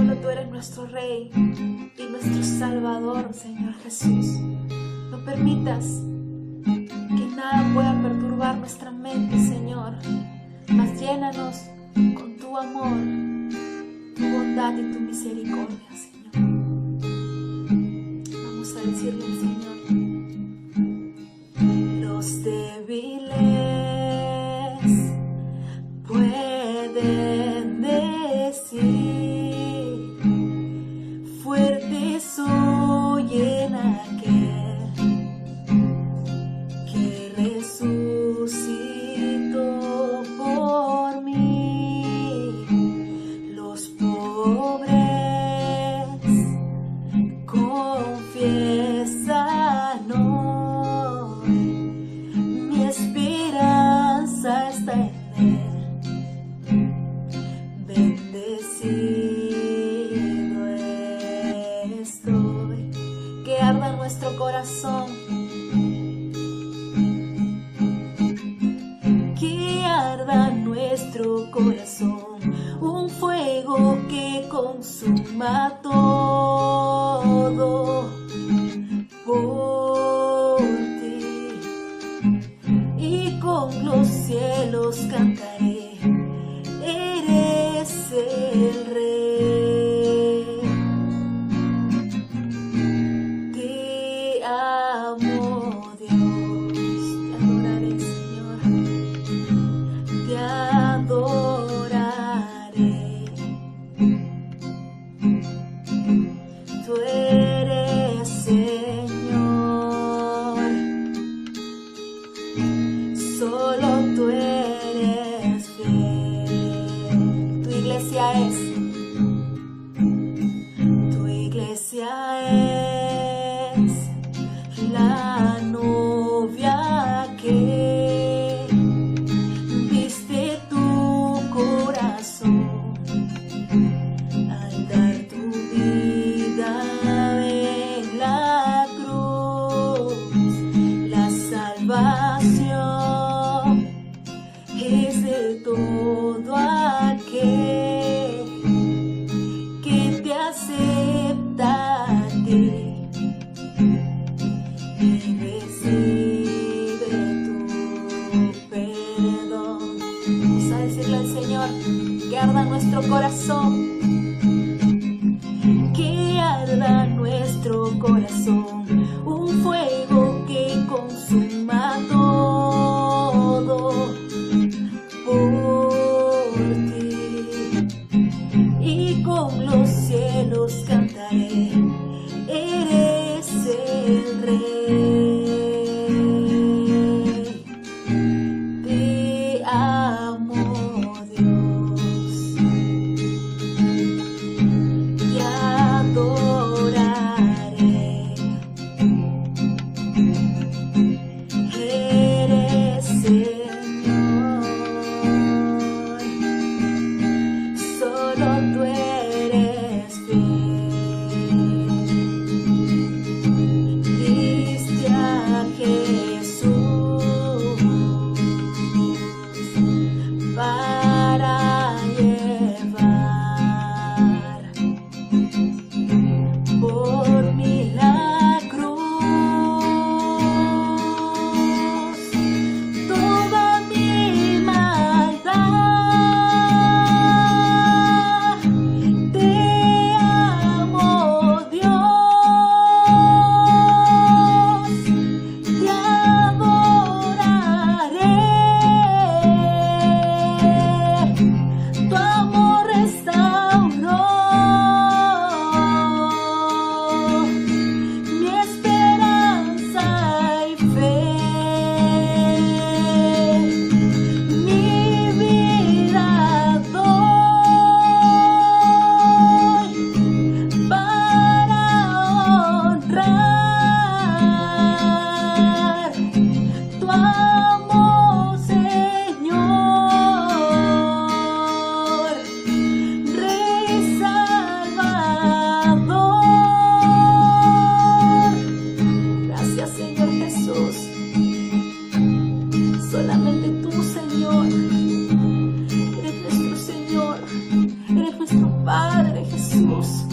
solo tú eres nuestro Rey y nuestro Salvador, Señor Jesús. No permitas que nada pueda perturbar nuestra mente, Señor, mas llénanos con tu amor, tu bondad y tu misericordia, Señor. Vamos a decirle al Señor: los débiles pueden decir, fuerte soy en aquel que resucitó por mí. Los pobres confiesan hoy, mi esperanza está en él. Bendecido estoy. Que arda nuestro corazón, que arda nuestro corazón, un fuego que consuma todo por ti, y con los cielos cantaré, eres el Rey. Te amo, Dios, te adoraré, Señor, te adoraré. Tú eres Señor, solo tú eres fiel. Tu iglesia es la novia que viste tu corazón al dar tu vida en la cruz. La salvación es de todo aquel que te acepta a ti y recibe tu perdón. Vamos a decirle al Señor que arda nuestro corazón, que arda nuestro corazón, un fuego que consuma todo por ti, y con los cielos cantaré, eres el Rey. Te amo, Dios, te adoraré. Eres Señor, solo tú eres fiel. Padre Jesús,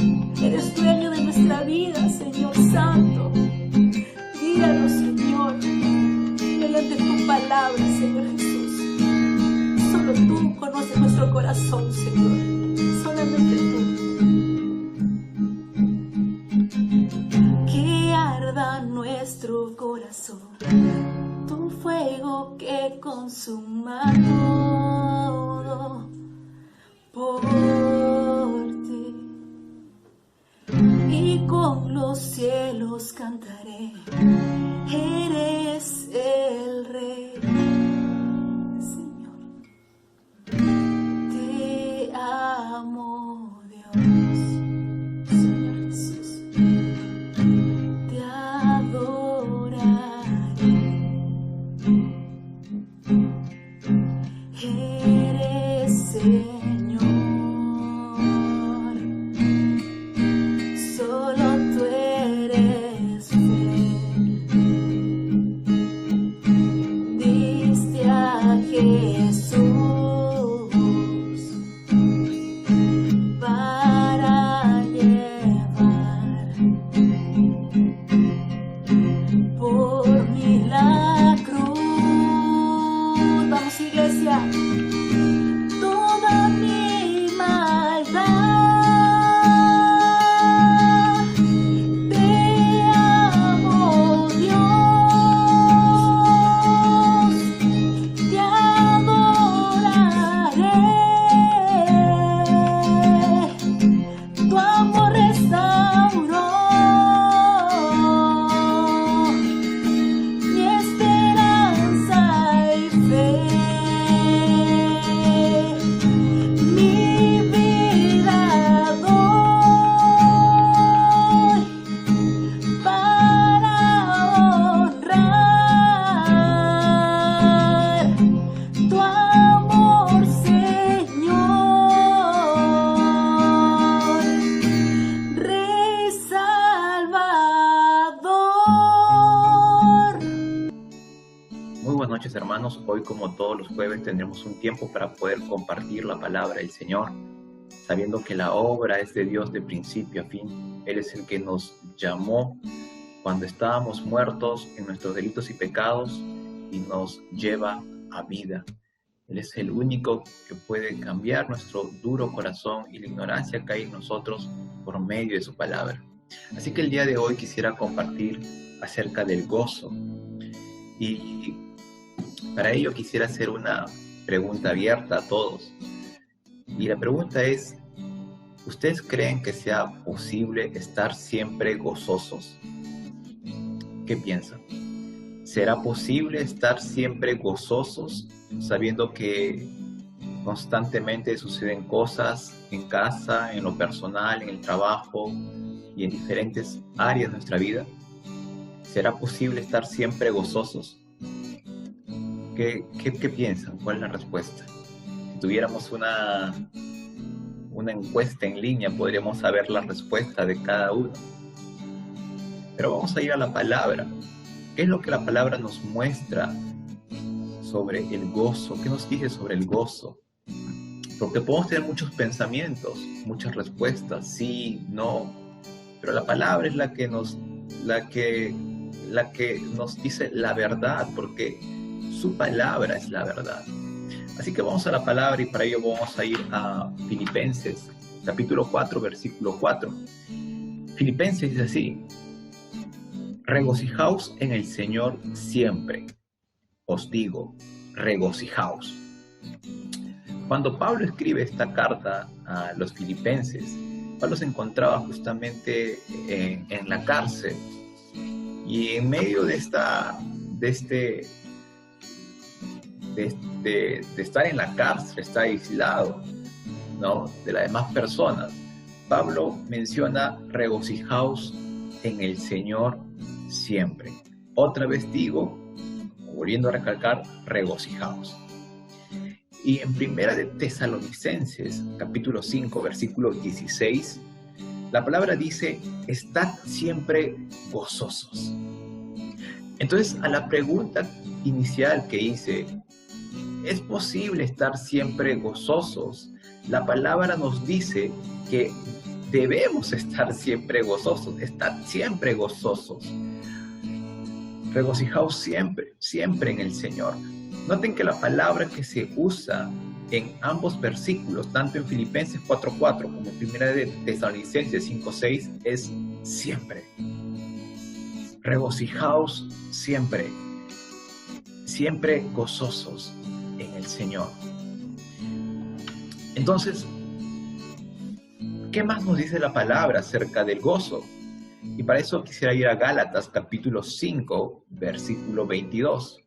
eres dueño de nuestra vida, Señor Santo. Guíanos, Señor, mediante tu palabra, Señor Jesús. Solo tú conoces nuestro corazón, Señor. Solamente tú. Que arda nuestro corazón, tu fuego que consuma todo por ti. Y con los cielos cantaré, eres el Rey. Señor, te amo, Dios. Señor Jesús, te adoraré. Eres Señor, solo tú eres fiel. Diste a Jesús para llevar por mí la cruz. Vamos, iglesia. Toda mi maldad, te amo, Dios, te adoraré. Tu amor restauró mi esperanza y fe. Mi vida doy para honrar tu amor, Señor, Rey Salvador. Muy buenas noches, hermanos. Hoy, como todos los jueves, tendremos un tiempo para poder compartir la palabra del Señor, sabiendo que la obra es de Dios de principio a fin. Él es el que nos llamó cuando estábamos muertos en nuestros delitos y pecados y nos lleva a vida. Él es el único que puede cambiar nuestro duro corazón y la ignorancia que hay en nosotros por medio de su palabra. Así que el día de hoy quisiera compartir acerca del gozo. Y para ello quisiera hacer una pregunta abierta a todos. Y la pregunta es, ¿ustedes creen que sea posible estar siempre gozosos? ¿Qué piensan? ¿Será posible estar siempre gozosos sabiendo que constantemente suceden cosas en casa, en lo personal, en el trabajo y en diferentes áreas de nuestra vida? ¿Será posible estar siempre gozosos? ¿Qué piensan? ¿Cuál es la respuesta? Si tuviéramos una encuesta en línea, podríamos saber la respuesta de cada uno. Pero vamos a ir a la palabra. ¿Qué es lo que la palabra nos muestra sobre el gozo? ¿Qué nos dice sobre el gozo? Porque podemos tener muchos pensamientos, muchas respuestas, sí, no, pero la palabra es la que nos dice la verdad, porque su palabra es la verdad. Así que vamos a la palabra y para ello vamos a ir a Filipenses, capítulo 4, versículo 4. Filipenses dice así: regocijaos en el Señor siempre. Os digo, regocijaos. Cuando Pablo escribe esta carta a los filipenses, Pablo se encontraba justamente en la cárcel. Y en medio de estar en la cárcel, está aislado, ¿no?, de las demás personas, Pablo menciona regocijaos en el Señor siempre. Otra vez digo, volviendo a recalcar, regocijaos. Y en Primera de Tesalonicenses, capítulo 5, versículo 16, la palabra dice, estad siempre gozosos. Entonces, a la pregunta inicial que hice, ¿es posible estar siempre gozosos? La palabra nos dice que debemos estar siempre gozosos, estar siempre gozosos. Regocijaos siempre, siempre en el Señor. Noten que la palabra que se usa en ambos versículos, tanto en Filipenses 4:4 como en Primera de Tesalonicenses 5:6, es siempre. Regocijaos siempre, siempre gozosos en el Señor. Entonces, ¿qué más nos dice la palabra acerca del gozo? Y para eso quisiera ir a Gálatas capítulo 5, versículo 22.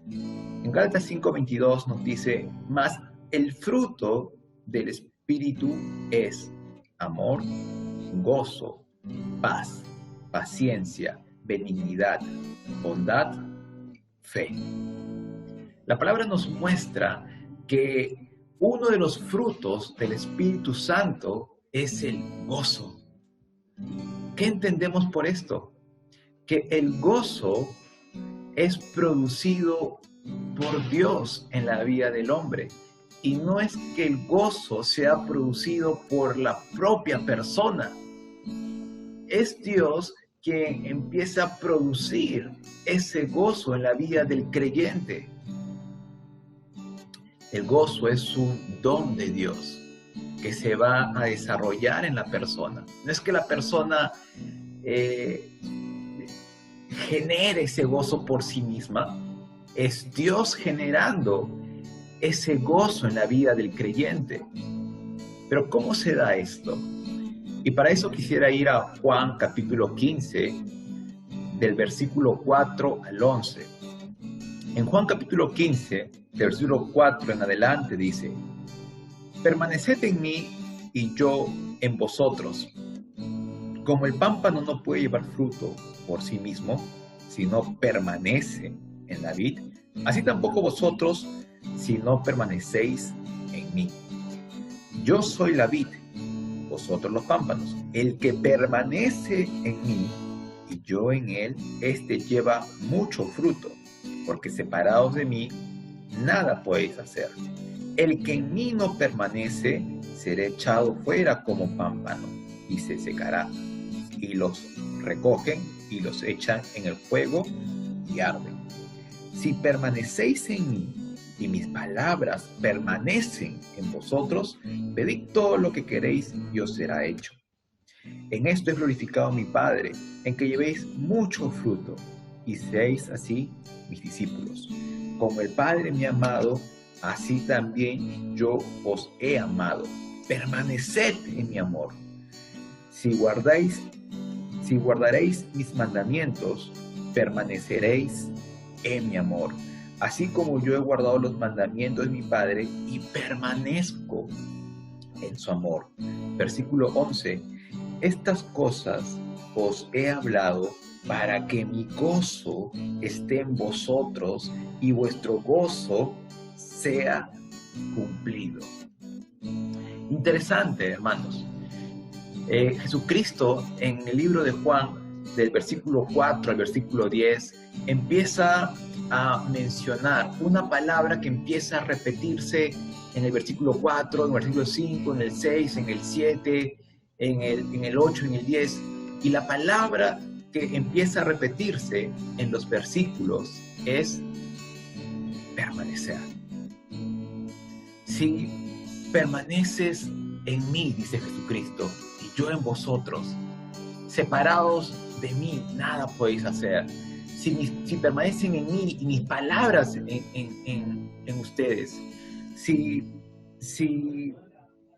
En Gálatas 5:22 nos dice: mas el fruto del Espíritu es amor, gozo, paz, paciencia, benignidad, bondad, fe. La palabra nos muestra que uno de los frutos del Espíritu Santo es el gozo. ¿Qué entendemos por esto? Que el gozo es producido por Dios en la vida del hombre. Y no es que el gozo sea producido por la propia persona. Es Dios quien empieza a producir ese gozo en la vida del creyente. El gozo es un don de Dios que se va a desarrollar en la persona. No es que la persona genere ese gozo por sí misma, es Dios generando ese gozo en la vida del creyente. Pero ¿cómo se da esto? Y para eso quisiera ir a Juan capítulo 15, del versículo 4 al 11. En Juan capítulo 15, del versículo 4 en adelante dice: permaneced en mí y yo en vosotros. Como el pámpano no puede llevar fruto por sí mismo, si no permanece en la vid, así tampoco vosotros si no permanecéis en mí. Yo soy la vid, vosotros los pámpanos. El que permanece en mí y yo en él, éste lleva mucho fruto, porque separados de mí, nada podéis hacer. El que en mí no permanece, será echado fuera como pámpano, y se secará. Y los recogen y los echan en el fuego y arden. Si permanecéis en mí, y mis palabras permanecen en vosotros, pedid todo lo que queréis y os será hecho. En esto es glorificado mi Padre, en que llevéis mucho fruto, y seáis así mis discípulos. Como el Padre me ha amado, así también yo os he amado. Permaneced en mi amor. Si guardaréis mis mandamientos, permaneceréis en mi amor. Así como yo he guardado los mandamientos de mi Padre y permanezco en su amor. Versículo 11. Estas cosas os he hablado para que mi gozo esté en vosotros y vuestro gozo sea cumplido. Interesante, hermanos. Jesucristo en el libro de Juan, del versículo 4 al versículo 10, empieza a mencionar una palabra que empieza a repetirse en el versículo 4, en el versículo 5, en el 6, en el 7, en el 8, en el 10. Y la palabra que empieza a repetirse en los versículos es permanecer. Si permaneces en mí, dice Jesucristo, y yo en vosotros, separados de mí, nada podéis hacer. Si permanecen en mí y mis palabras en ustedes, si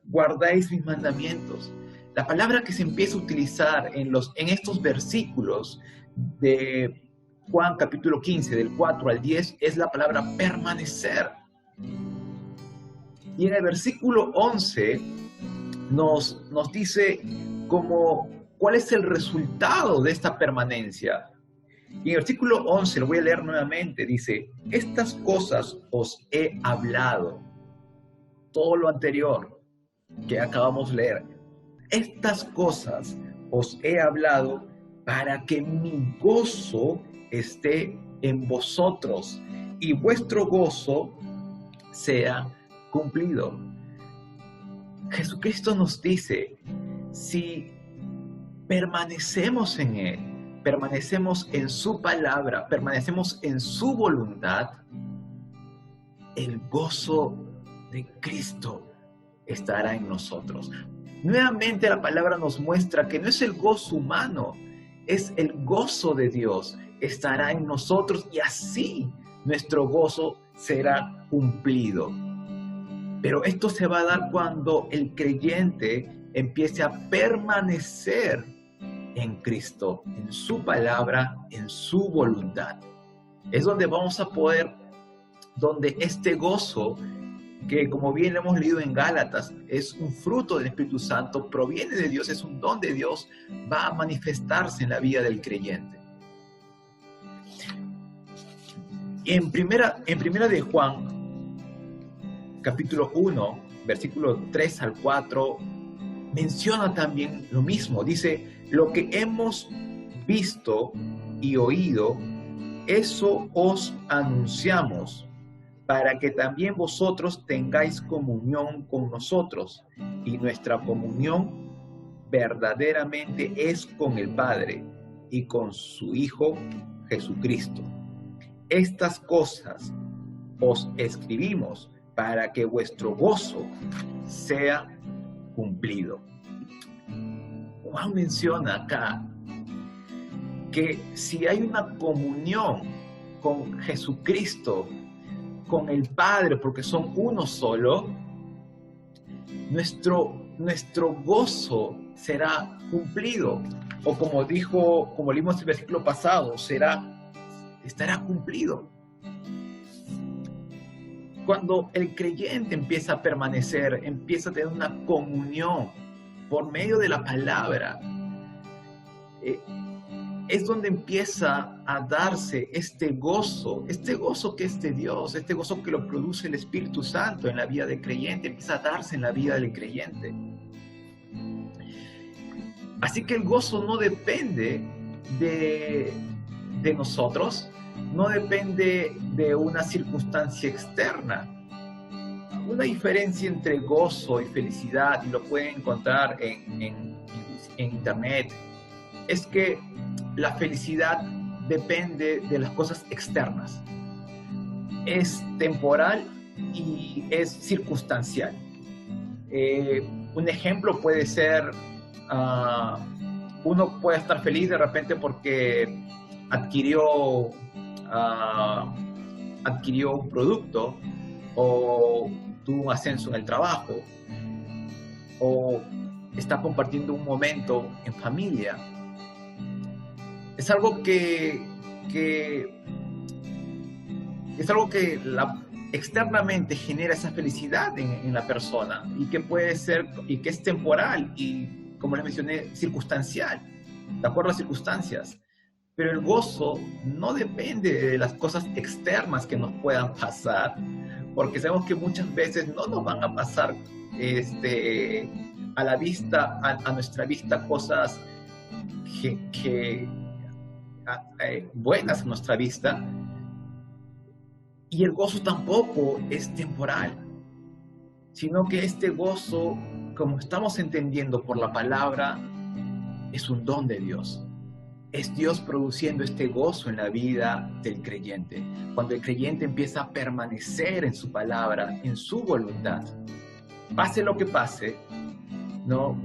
guardáis mis mandamientos. La palabra que se empieza a utilizar en estos versículos de Juan capítulo 15, del 4 al 10, es la palabra permanecer. Y en el versículo 11 nos dice cuál es el resultado de esta permanencia. Y en el versículo 11, lo voy a leer nuevamente, dice: estas cosas os he hablado. Todo lo anterior que acabamos de leer. Estas cosas os he hablado para que mi gozo esté en vosotros y vuestro gozo sea cumplido. Jesucristo nos dice, si permanecemos en Él, permanecemos en su palabra, permanecemos en su voluntad, el gozo de Cristo estará en nosotros. Nuevamente la palabra nos muestra que no es el gozo humano, es el gozo de Dios, estará en nosotros y así nuestro gozo será cumplido. Pero esto se va a dar cuando el creyente empiece a permanecer en Cristo, en su palabra, en su voluntad. Es donde vamos a poder, donde este gozo, que como bien hemos leído en Gálatas, es un fruto del Espíritu Santo, proviene de Dios, es un don de Dios, va a manifestarse en la vida del creyente. En primera de Juan, capítulo 1, versículo 3 al 4, menciona también lo mismo. Dice, lo que hemos visto y oído, eso os anunciamos, para que también vosotros tengáis comunión con nosotros. Y nuestra comunión verdaderamente es con el Padre y con su Hijo Jesucristo. Estas cosas os escribimos para que vuestro gozo sea cumplido. Juan menciona acá que si hay una comunión con Jesucristo, con el Padre, porque son uno solo, nuestro gozo será cumplido. O como leímos el versículo pasado, estará cumplido. Cuando el creyente empieza a permanecer, empieza a tener una comunión por medio de la palabra, es donde empieza a darse este gozo que es de Dios, este gozo que lo produce el Espíritu Santo en la vida del creyente, empieza a darse en la vida del creyente. Así que el gozo no depende de nosotros, no depende de una circunstancia externa. Una diferencia entre gozo y felicidad, y lo pueden encontrar en internet, es que la felicidad depende de las cosas externas. Es temporal y es circunstancial. Un ejemplo puede ser, uno puede estar feliz de repente porque adquirió un producto, o tuvo un ascenso en el trabajo, o está compartiendo un momento en familia. Es algo que externamente genera esa felicidad en la persona, y que puede ser, y que es temporal y, como les mencioné, circunstancial, de acuerdo a las circunstancias. Pero el gozo no depende de las cosas externas que nos puedan pasar, porque sabemos que muchas veces no nos van a pasar a nuestra vista cosas buenas a nuestra vista, y el gozo tampoco es temporal, sino que este gozo, como estamos entendiendo por la palabra, es un don de Dios. Es Dios produciendo este gozo en la vida del creyente. Cuando el creyente empieza a permanecer en su palabra, en su voluntad, pase lo que pase, ¿no?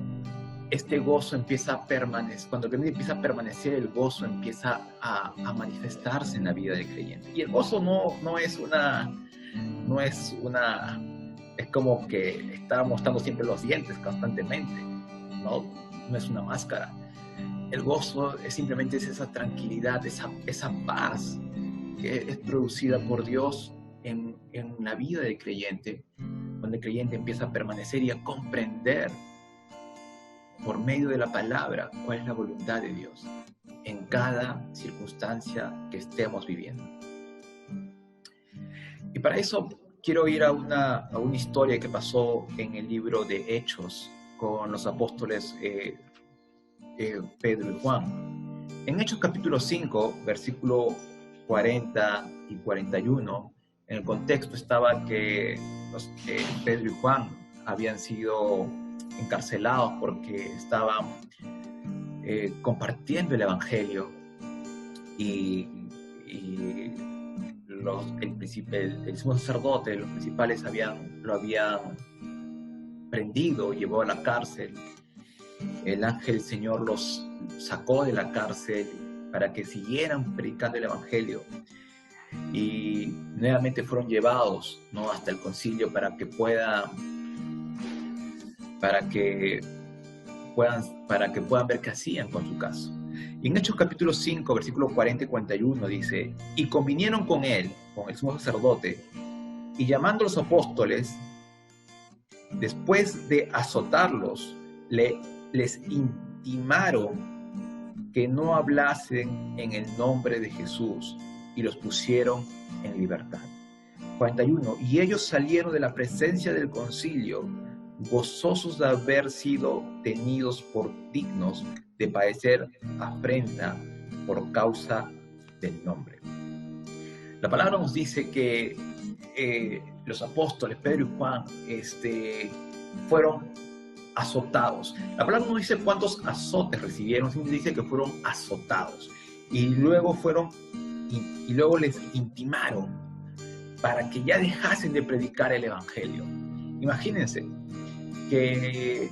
Este gozo empieza a permanecer. Cuando el creyente empieza a permanecer, el gozo empieza a manifestarse en la vida del creyente. Y el gozo es como que está mostrando siempre los dientes constantemente, ¿no? No es una máscara. El gozo simplemente es esa tranquilidad, esa paz que es producida por Dios en la vida del creyente, cuando el creyente empieza a permanecer y a comprender por medio de la palabra cuál es la voluntad de Dios en cada circunstancia que estemos viviendo. Y para eso quiero ir a una historia que pasó en el libro de Hechos con los apóstoles Pedro y Juan. En Hechos capítulo 5, versículo 40 y 41, en el contexto estaba que Pedro y Juan habían sido encarcelados porque estaban compartiendo el Evangelio, y el sumo sacerdote, los principales lo habían prendido, llevó a la cárcel. El ángel del Señor los sacó de la cárcel para que siguieran predicando el Evangelio, y nuevamente fueron llevados, ¿no?, hasta el concilio para que puedan ver qué hacían con su caso. Y en Hechos capítulo 5, versículos 40 y 41 dice: y convinieron con él, con el sumo sacerdote, y llamando a los apóstoles, después de azotarlos, les intimaron que no hablasen en el nombre de Jesús, y los pusieron en libertad. 41. Y ellos salieron de la presencia del concilio, gozosos de haber sido tenidos por dignos de padecer afrenta por causa del nombre. La palabra nos dice que los apóstoles Pedro y Juan fueron azotados. La palabra no dice cuántos azotes recibieron, sino dice que fueron azotados. Y luego les intimaron para que ya dejasen de predicar el Evangelio. Imagínense que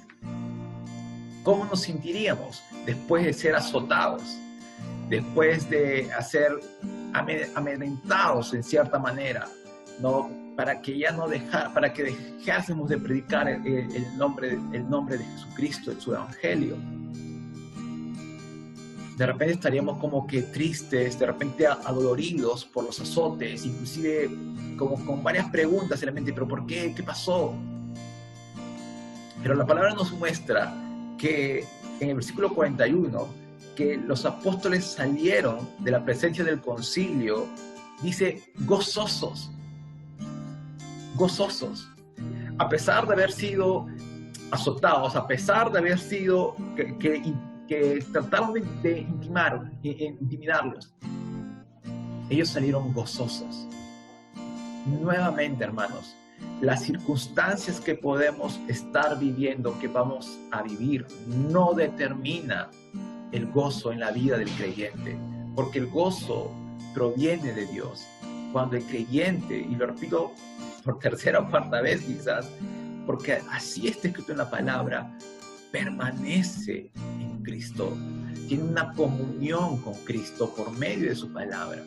cómo nos sentiríamos después de ser azotados, después de ser amedrentados en cierta manera, ¿no?, para que dejásemos de predicar el nombre de Jesucristo, en su Evangelio. De repente estaríamos como que tristes, de repente adoloridos por los azotes, inclusive como con varias preguntas en la mente: ¿pero por qué? ¿Qué pasó? Pero la palabra nos muestra que en el versículo 41, que los apóstoles salieron de la presencia del concilio, dice, gozosos, a pesar de haber sido azotados, a pesar de haber sido que trataron de intimidarlos, ellos salieron gozosos. Nuevamente, hermanos, las circunstancias que podemos estar viviendo, que vamos a vivir, no determina el gozo en la vida del creyente, porque el gozo proviene de Dios. Cuando el creyente, y lo repito por tercera o cuarta vez quizás, porque así está escrito en la palabra, permanece en Cristo, tiene una comunión con Cristo por medio de su palabra.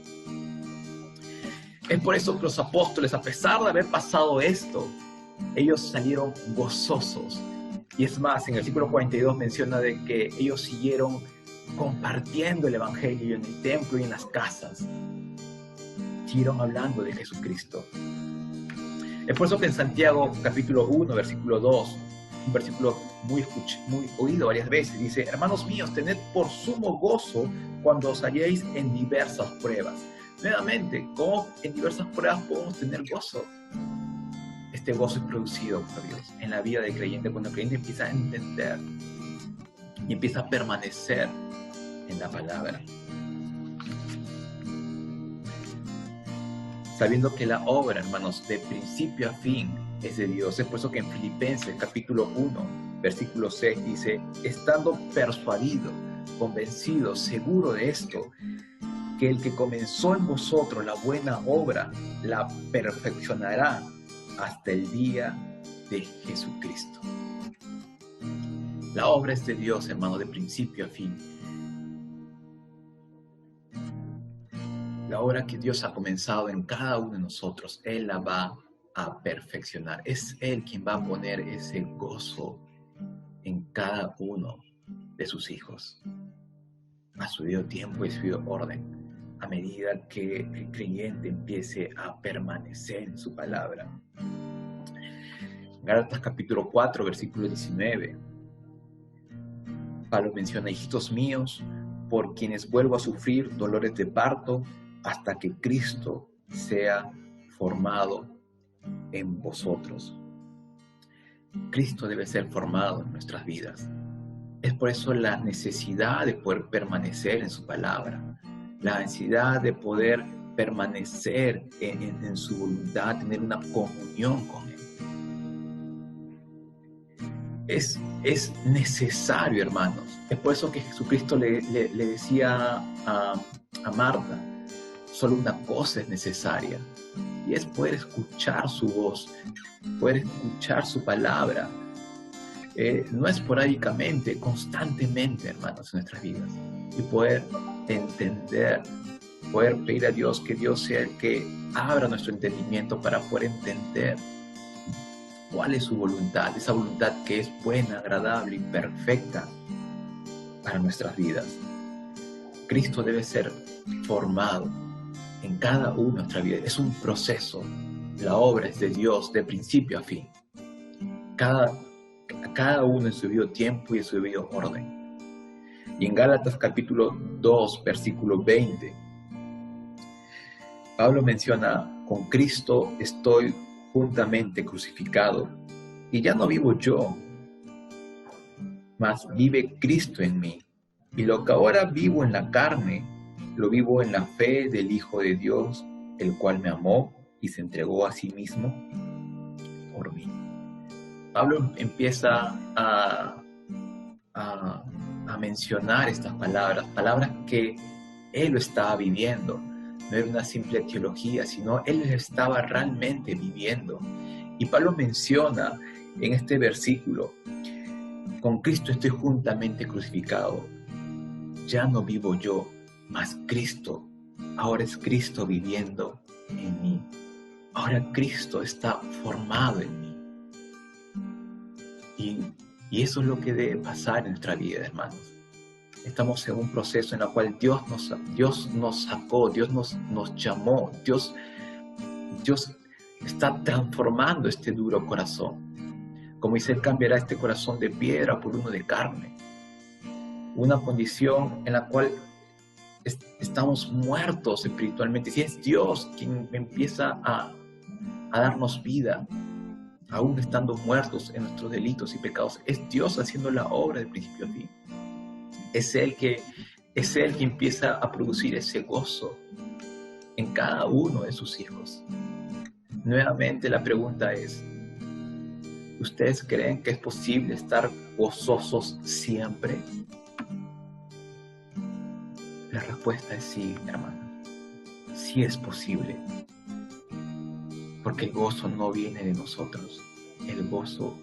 Es por eso que los apóstoles, a pesar de haber pasado esto, ellos salieron gozosos. Y es más, en el versículo 42 menciona de que ellos siguieron compartiendo el Evangelio en el templo y en las casas. Siguieron hablando de Jesucristo. Es por eso que en Santiago capítulo 1, versículo 2, un versículo muy oído varias veces, dice: hermanos míos, tened por sumo gozo cuando os halléis en diversas pruebas. Nuevamente, ¿cómo en diversas pruebas podemos tener gozo? Este gozo es producido por Dios en la vida del creyente, cuando el creyente empieza a entender y empieza a permanecer en la palabra, sabiendo que la obra, hermanos, de principio a fin es de Dios. Es por eso que en Filipenses capítulo 1, versículo 6 dice: estando persuadido, convencido, seguro de esto, que el que comenzó en vosotros la buena obra, la perfeccionará hasta el día de Jesucristo. La obra es de Dios, hermano, de principio a fin. La obra que Dios ha comenzado en cada uno de nosotros, Él la va a perfeccionar. Es Él quien va a poner ese gozo en cada uno de sus hijos, a su debido tiempo y su debido orden, a medida que el creyente empiece a permanecer en su palabra. Gálatas capítulo 4, versículo 19. Pablo menciona: hijitos míos, por quienes vuelvo a sufrir dolores de parto, hasta que Cristo sea formado en vosotros. Cristo debe ser formado en nuestras vidas. Es por eso la necesidad de poder permanecer en su palabra, la necesidad de poder permanecer en su voluntad, tener una comunión con Él. es necesario, hermanos. Es por eso que Jesucristo le decía a Marta, solo una cosa es necesaria, y es poder escuchar su voz, poder escuchar su palabra, no esporádicamente, constantemente, hermanos, en nuestras vidas, y poder entender, poder pedir a Dios que Dios sea el que abra nuestro entendimiento para poder entender cuál es su voluntad, esa voluntad que es buena, agradable y perfecta para nuestras vidas. Cristo debe ser formado en cada una de nuestras vidas. Es un proceso. La obra es de Dios de principio a fin. Cada uno en su debido tiempo y en su debido orden. Y en Gálatas capítulo 2, versículo 20, Pablo menciona: con Cristo estoy juntamente crucificado, y ya no vivo yo, mas vive Cristo en mí. Y lo que ahora vivo en la carne, lo vivo en la fe del Hijo de Dios, el cual me amó y se entregó a sí mismo por mí. Pablo empieza a mencionar estas palabras que él lo estaba viviendo. No era una simple teología, sino él lo estaba realmente viviendo. Y Pablo menciona en este versículo: con Cristo estoy juntamente crucificado. Ya no vivo yo, mas Cristo. Ahora es Cristo viviendo en mí. Ahora Cristo está formado en mí. Y eso es lo que debe pasar en nuestra vida, hermanos. Estamos en un proceso en el cual Dios nos sacó, Dios nos llamó, Dios está transformando este duro corazón. Como dice, Él cambiará este corazón de piedra por uno de carne. Una condición en la cual estamos muertos espiritualmente. Si es Dios quien empieza a darnos vida, aún estando muertos en nuestros delitos y pecados, es Dios haciendo la obra de principio a fin. Es Él que empieza a producir ese gozo en cada uno de sus hijos. Nuevamente la pregunta es: ¿ustedes creen que es posible estar gozosos siempre? La respuesta es sí, hermano. Sí es posible. Porque el gozo no viene de nosotros. El gozo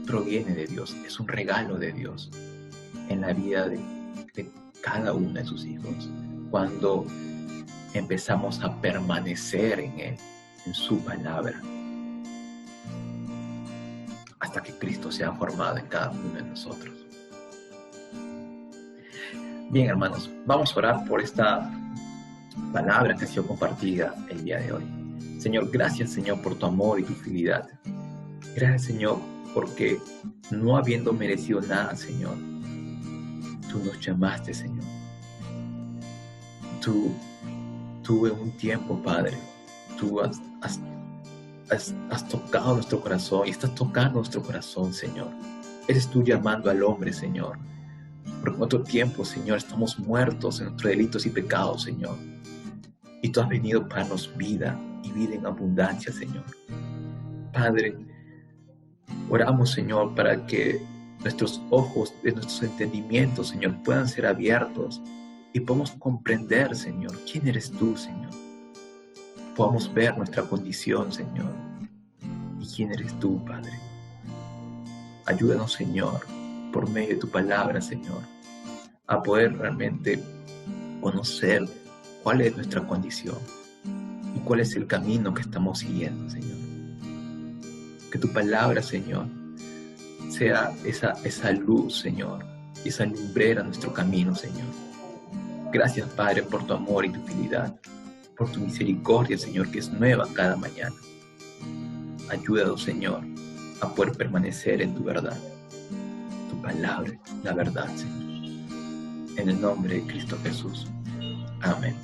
proviene de Dios. Es un regalo de Dios en la vida de cada uno de sus hijos. Cuando empezamos a permanecer en Él, en su palabra, hasta que Cristo sea formado en cada uno de nosotros. Bien, hermanos, vamos a orar por esta palabra que ha sido compartida el día de hoy. Señor, gracias, Señor, por tu amor y tu fidelidad. Gracias, Señor, porque no habiendo merecido nada, Señor, tú nos llamaste, Señor. Tú en un tiempo, Padre, tú has tocado nuestro corazón y estás tocando nuestro corazón, Señor. Eres tú llamando al hombre, Señor. Porque en otro tiempo, Señor, estamos muertos en nuestros delitos y pecados, Señor. Y tú has venido para darnos vida y vida en abundancia, Señor. Padre, oramos, Señor, para que nuestros ojos, de nuestros entendimientos, Señor, puedan ser abiertos y podamos comprender, Señor, quién eres tú, Señor. Podamos ver nuestra condición, Señor, y quién eres tú, Padre. Ayúdanos, Señor, por medio de tu palabra, Señor, a poder realmente conocer cuál es nuestra condición y cuál es el camino que estamos siguiendo, Señor. Que tu palabra, Señor, sea esa luz, Señor, y esa lumbrera en nuestro camino, Señor. Gracias, Padre, por tu amor y tu fidelidad, por tu misericordia, Señor, que es nueva cada mañana. Ayúdanos, Señor, a poder permanecer en tu verdad, tu palabra, la verdad, Señor. En el nombre de Cristo Jesús. Amén.